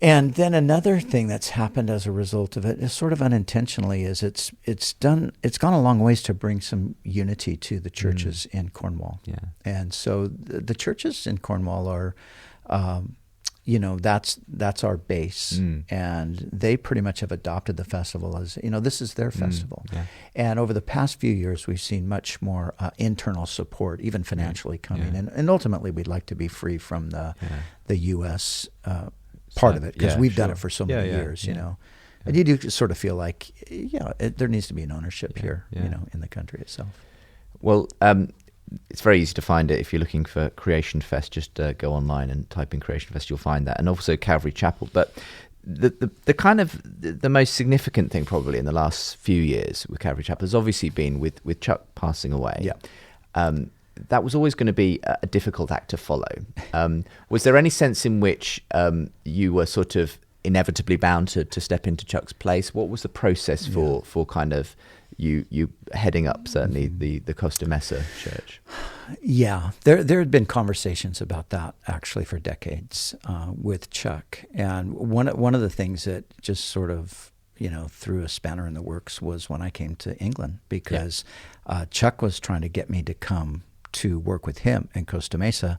And then another thing that's happened as a result of it is sort of unintentionally is it's gone a long ways to bring some unity to the churches in Cornwall. Yeah. And so the churches in Cornwall are, that's our base. And they pretty much have adopted the festival as, this is their festival. Yeah. And over the past few years, we've seen much more internal support, even financially coming. Yeah. And ultimately, we'd like to be free from the U.S. Part of it, because we've done it for so many years, and you do sort of feel like, there needs to be an ownership here, in the country itself.
Well, it's very easy to find it if you're looking for Creation Fest. Just go online and type in Creation Fest, you'll find that, and also Calvary Chapel. But the kind of the most significant thing probably in the last few years with Calvary Chapel has obviously been with Chuck passing away. Yeah. That was always going to be a difficult act to follow. Was there any sense in which you were sort of inevitably bound to step into Chuck's place? What was the process for kind of you heading up certainly the Costa Mesa church?
Yeah, there had been conversations about that actually for decades with Chuck, and one of the things that just sort of threw a spanner in the works was when I came to England, because Chuck was trying to get me to come to work with him in Costa Mesa,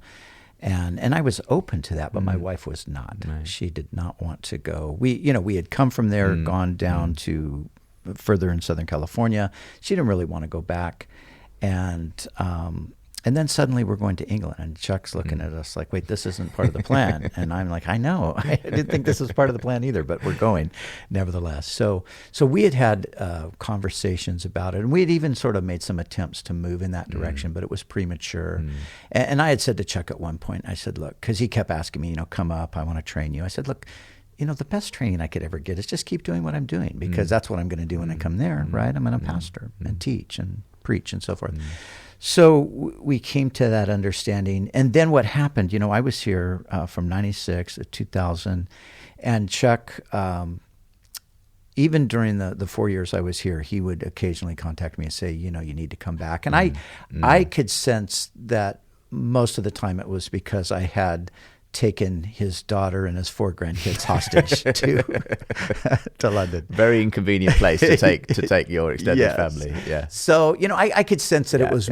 and I was open to that, but my wife was not. Right. She did not want to go. We had come from there, gone down to further in Southern California. She didn't really want to go back, and then suddenly we're going to England, and Chuck's looking at us like, wait, this isn't part of the plan. And I'm like, I know. I didn't think this was part of the plan either, but we're going nevertheless. So we had conversations about it, and we had even sort of made some attempts to move in that direction, but it was premature. And I had said to Chuck at one point, I said, look, because he kept asking me, come up, I want to train you. I said, look, the best training I could ever get is just keep doing what I'm doing, because that's what I'm going to do when I come there, right? I'm going to pastor and teach and preach and so forth. So we came to that understanding. And then what happened, I was here from 96 to 2000, and Chuck, even during the 4 years I was here, he would occasionally contact me and say, you need to come back. And I could sense that most of the time it was because I had taken his daughter and his 4 grandkids hostage to London.
Very inconvenient place to take your extended family. Yeah.
So I could sense that it was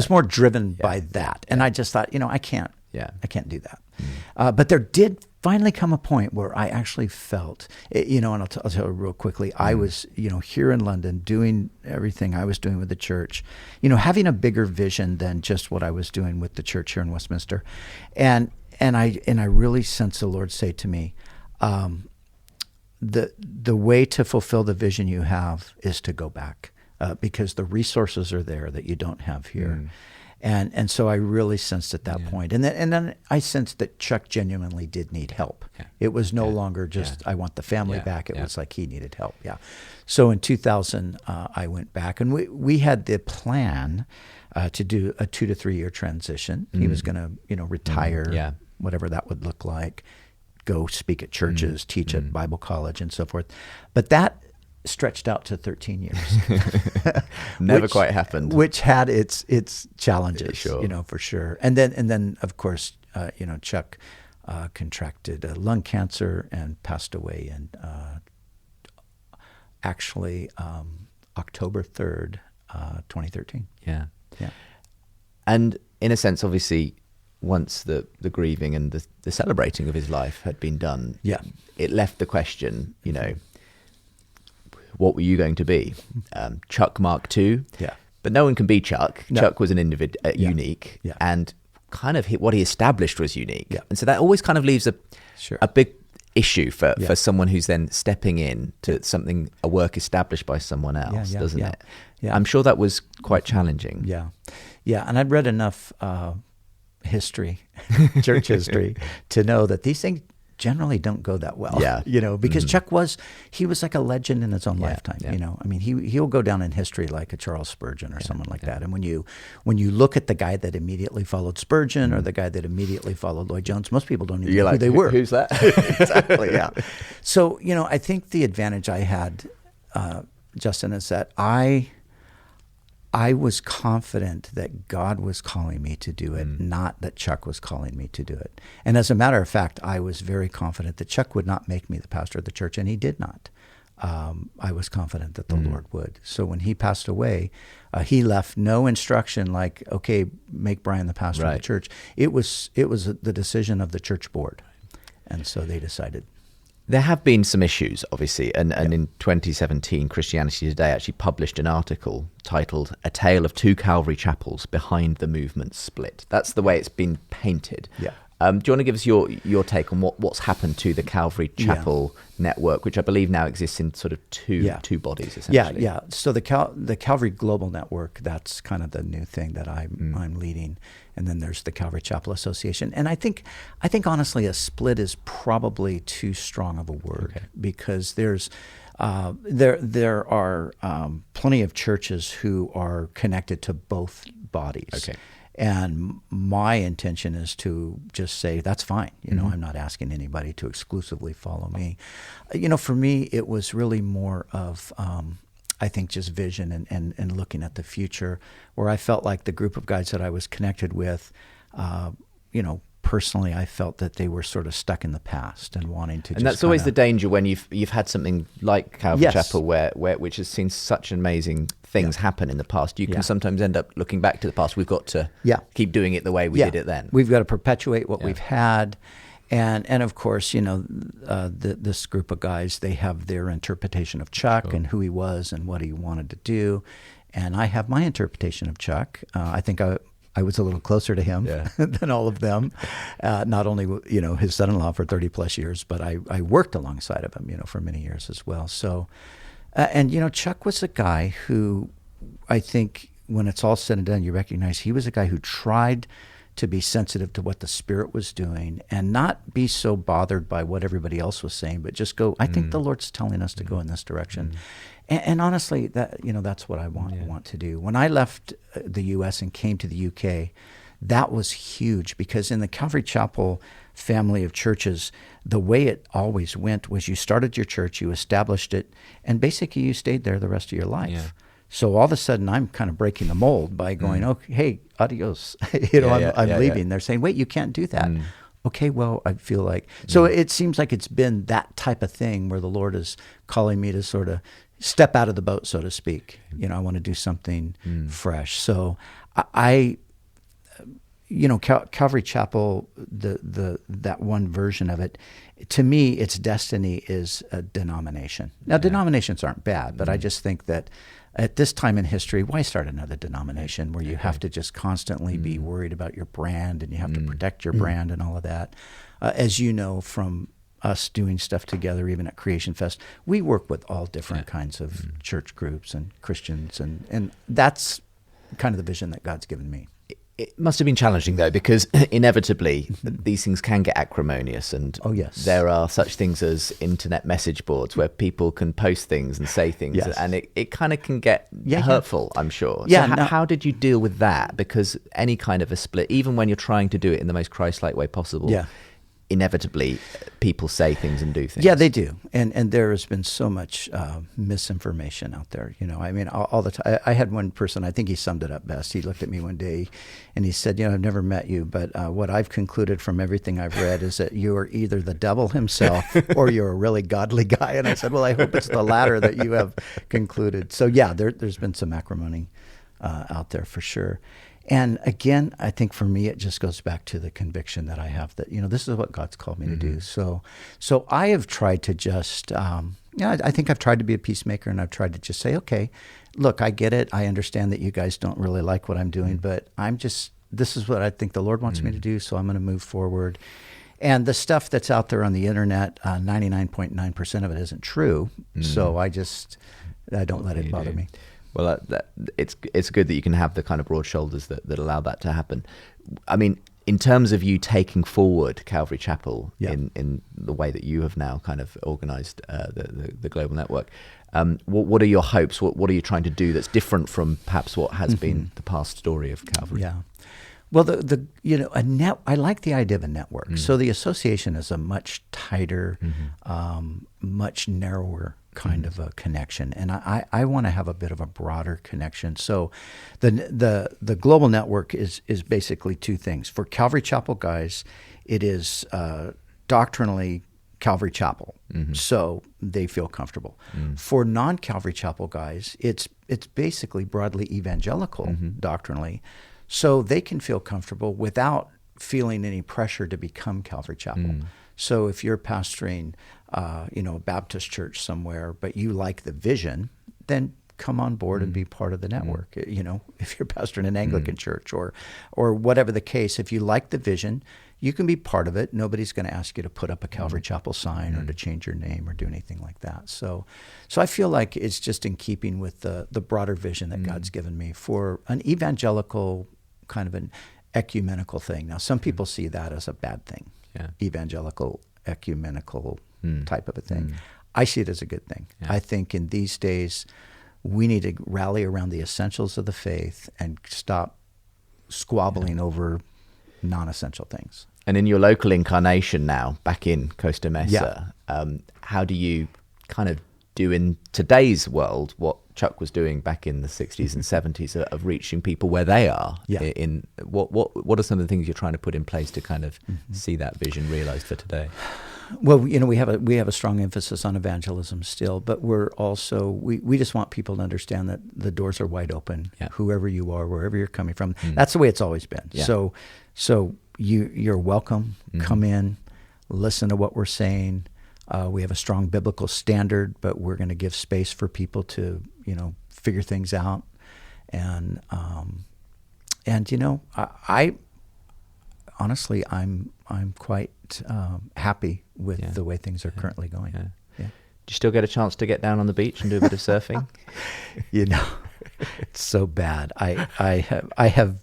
more driven by that, and I just thought I can't do that. But there did finally come a point where I actually felt and I'll tell you real quickly. I was here in London doing everything I was doing with the church, having a bigger vision than just what I was doing with the church here in Westminster, and I really sense the Lord say to me, the way to fulfill the vision you have is to go back, because the resources are there that you don't have here. And so I really sensed at that point. And then I sensed that Chuck genuinely did need help. Yeah. It was no longer just, I want the family back. It was like he needed help. Yeah. So in 2000, I went back, and we had the plan to do a 2 to 3 year transition. He was going to, retire, whatever that would look like, go speak at churches, teach at Bible college and so forth. But that stretched out to 13 years.
Never quite happened.
Which had its challenges,
sure.
For sure. And then of course, Chuck contracted lung cancer and passed away in October 3rd, 2013.
Yeah. And in a sense, obviously, once the grieving and the celebrating of his life had been done, it left the question, what were you going to be? Chuck Mark II? Yeah. But no one can be Chuck. No. Chuck was an individual, unique, and kind of what he established was unique. Yeah. And so that always kind of leaves a big issue for someone who's then stepping in to something, a work established by someone else, doesn't it? Yeah. I'm sure that was quite challenging.
Yeah. Yeah. And I'd read enough history, church history, to know that these things generally don't go that well.
Yeah.
Because Chuck was like a legend in his own lifetime.
Yeah.
I mean, he'll go down in history like a Charles Spurgeon or someone like that. And when you look at the guy that immediately followed Spurgeon or the guy that immediately followed Lloyd Jones, most people don't even know who they were.
Who's that?
Exactly. Yeah. So I think the advantage I had, Justin, is that I was confident that God was calling me to do it, not that Chuck was calling me to do it. And as a matter of fact, I was very confident that Chuck would not make me the pastor of the church, and he did not. I was confident that the Lord would. So when he passed away, he left no instruction like, okay, make Brian the pastor of the church. It was the decision of the church board. And so they decided.
There have been some issues, obviously, and in 2017, Christianity Today actually published an article titled "A Tale of Two Calvary Chapels Behind the Movement Split." That's the way it's been painted.
Yeah.
Do you want to give us your take on what's happened to the Calvary Chapel Network, which I believe now exists in sort of two bodies, essentially?
Yeah. So the Calvary Global Network, that's kind of the new thing that I'm leading, and then there's the Calvary Chapel Association. And I think honestly, a split is probably too strong of a word because there are plenty of churches who are connected to both bodies.
Okay.
And my intention is to just say, that's fine. I'm not asking anybody to exclusively follow me. For me, it was really more of, I think, just vision and looking at the future, where I felt like the group of guys that I was connected with, personally, I felt that they were sort of stuck in the past and wanting to.
And that's always the danger when you've had something like Calvary Chapel, which has seen such amazing things happen in the past. You can sometimes end up looking back to the past. We've got to keep doing it the way we did it then.
We've got to perpetuate what we've had. And of course, this group of guys, they have their interpretation of Chuck and who he was and what he wanted to do. And I have my interpretation of Chuck. I think I was a little closer to him than all of them. Not only, his son-in-law for 30 plus years, but I worked alongside of him, for many years as well. So, Chuck was a guy who I think when it's all said and done, you recognize he was a guy who tried to be sensitive to what the Spirit was doing and not be so bothered by what everybody else was saying, but just go, I think the Lord's telling us to go in this direction. And honestly, that's what I want to do. When I left the U.S. and came to the U.K., that was huge because in the Calvary Chapel family of churches, the way it always went was you started your church, you established it, and basically you stayed there the rest of your life. Yeah. So all of a sudden, I'm kind of breaking the mold by going, "Okay, hey, adios." I'm leaving. They're saying, "Wait, you can't do that." Okay, well, I feel like so. It seems like it's been that type of thing where the Lord is calling me to sort of step out of the boat, so to speak. I want to do something fresh. So Calvary Chapel, that one version of it, to me, its destiny is a denomination. Now, denominations aren't bad, but I just think that at this time in history, why start another denomination where you have to just constantly be worried about your brand and you have to protect your brand and all of that? As you know from us doing stuff together, even at Creation Fest, we work with all different kinds of church groups and Christians, and that's kind of the vision that God's given me.
It must have been challenging, though, because inevitably these things can get acrimonious, and there are such things as internet message boards where people can post things and say things, and it kind of can get hurtful, I'm sure. So how did you deal with that? Because any kind of a split, even when you're trying to do it in the most Christ-like way possible, inevitably people say things and do things.
Yeah, they do. And there has been so much misinformation out there. I mean, all the time. I had one person, I think he summed it up best. He looked at me one day and he said, I've never met you, but what I've concluded from everything I've read is that you are either the devil himself or you're a really godly guy. And I said, well, I hope it's the latter that you have concluded. So there's been some acrimony out there for sure. And again, I think for me, it just goes back to the conviction that I have that, this is what God's called me to do. So I have tried to just, I think I've tried to be a peacemaker, and I've tried to just say, okay, look, I get it. I understand that you guys don't really like what I'm doing, but this is what I think the Lord wants me to do. So I'm going to move forward. And the stuff that's out there on the internet, 99.9% of it isn't true. So I don't let it bother me.
Well, it's good that you can have the kind of broad shoulders that allow that to happen. I mean, in terms of you taking forward Calvary Chapel
Yeah.
in the way that you have now kind of organised the global network, what are your hopes? What are you trying to do that's different from perhaps what has been the past story of Calvary?
Yeah. Well, I like the idea of a network. So the association is a much tighter, much narrower kind of a connection, and I want to have a bit of a broader connection. So the global network is basically two things. For Calvary Chapel guys, it is doctrinally Calvary Chapel, so they feel comfortable. For non-Calvary Chapel guys, it's basically broadly evangelical doctrinally, so they can feel comfortable without feeling any pressure to become Calvary Chapel. So if you're pastoring, a Baptist church somewhere, but you like the vision, then come on board and be part of the network. If you're pastoring an Anglican church or whatever the case, if you like the vision, you can be part of it. Nobody's going to ask you to put up a Calvary Chapel sign or to change your name or do anything like that. So I feel like it's just in keeping with the broader vision that God's given me for an evangelical kind of an ecumenical thing. Now, some people see that as a bad thing, evangelical, ecumenical type of a thing. I see it as a good thing. I think in these days, we need to rally around the essentials of the faith and stop squabbling over non-essential things.
And in your local incarnation now, back in Costa Mesa, how do you kind of do in today's world what Chuck was doing back in the 60s and 70s of reaching people where they are? In what are some of the things you're trying to put in place to kind of see that vision realized for today?
Well, we have a strong emphasis on evangelism still, but we're also we just want people to understand that the doors are wide open. Whoever you are, wherever you're coming from, that's the way it's always been. So you're welcome. Come in, listen to what we're saying. We have a strong biblical standard, but we're going to give space for people to figure things out. And I honestly, I'm quite happy with the way things are currently going. Do
you still get a chance to get down on the beach and do a bit of surfing?
It's so bad. I have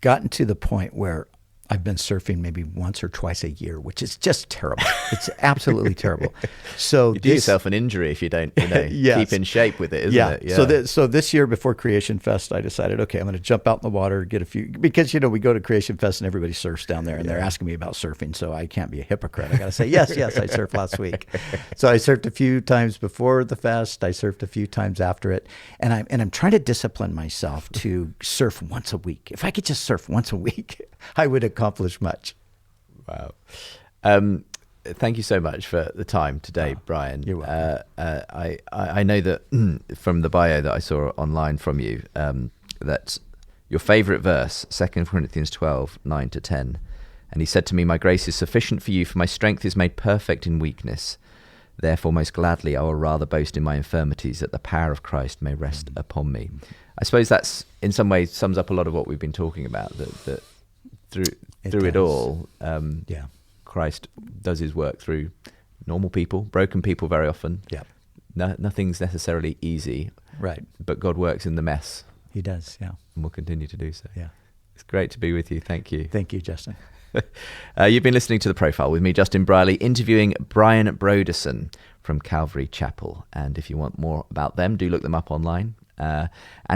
gotten to the point where I've been surfing maybe once or twice a year, which is just terrible. It's absolutely terrible. So
you do yourself an injury if you don't, keep in shape with it, isn't it?
Yeah. So this year before Creation Fest, I decided, okay, I'm going to jump out in the water, get a few, because we go to Creation Fest and everybody surfs down there, and they're asking me about surfing, so I can't be a hypocrite. I got to say yes, I surfed last week. So I surfed a few times before the fest. I surfed a few times after it, and I'm trying to discipline myself to surf once a week. If I could just surf once a week, I would accomplish much.
Wow. Thank you so much for the time today, Brian.
You're welcome.
I know that from the bio that I saw online from you, that your favourite verse, 2 Corinthians 12, 9-10, and he said to me, "My grace is sufficient for you, for my strength is made perfect in weakness. Therefore, most gladly, I will rather boast in my infirmities, that the power of Christ may rest upon me." I suppose that's, in some ways, sums up a lot of what we've been talking about, that through it all, Christ does his work through normal people, broken people very often. Nothing's necessarily easy,
right?
But God works in the mess.
He does, and
will continue to do so. It's great to be with you. Thank you.
Thank you, Justin.
You've been listening to The Profile with me, Justin Brierley, interviewing Brian Broderson from Calvary Chapel. And if you want more about them, do look them up online. And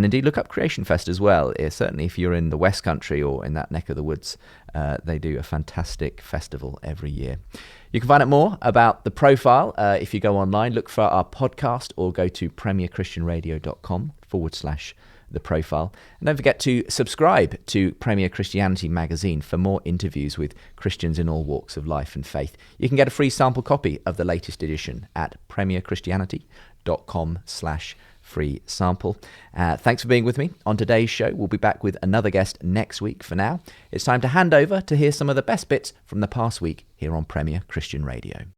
indeed, look up Creation Fest as well. Certainly, if you're in the West Country or in that neck of the woods, they do a fantastic festival every year. You can find out more about The Profile if you go online, look for our podcast, or go to premierchristianradio.com/The Profile. And don't forget to subscribe to Premier Christianity magazine for more interviews with Christians in all walks of life and faith. You can get a free sample copy of the latest edition at premierchristianity.com/free sample. Thanks for being with me on today's show. We'll be back with another guest next week. For now, it's time to hand over to hear some of the best bits from the past week here on Premier Christian Radio.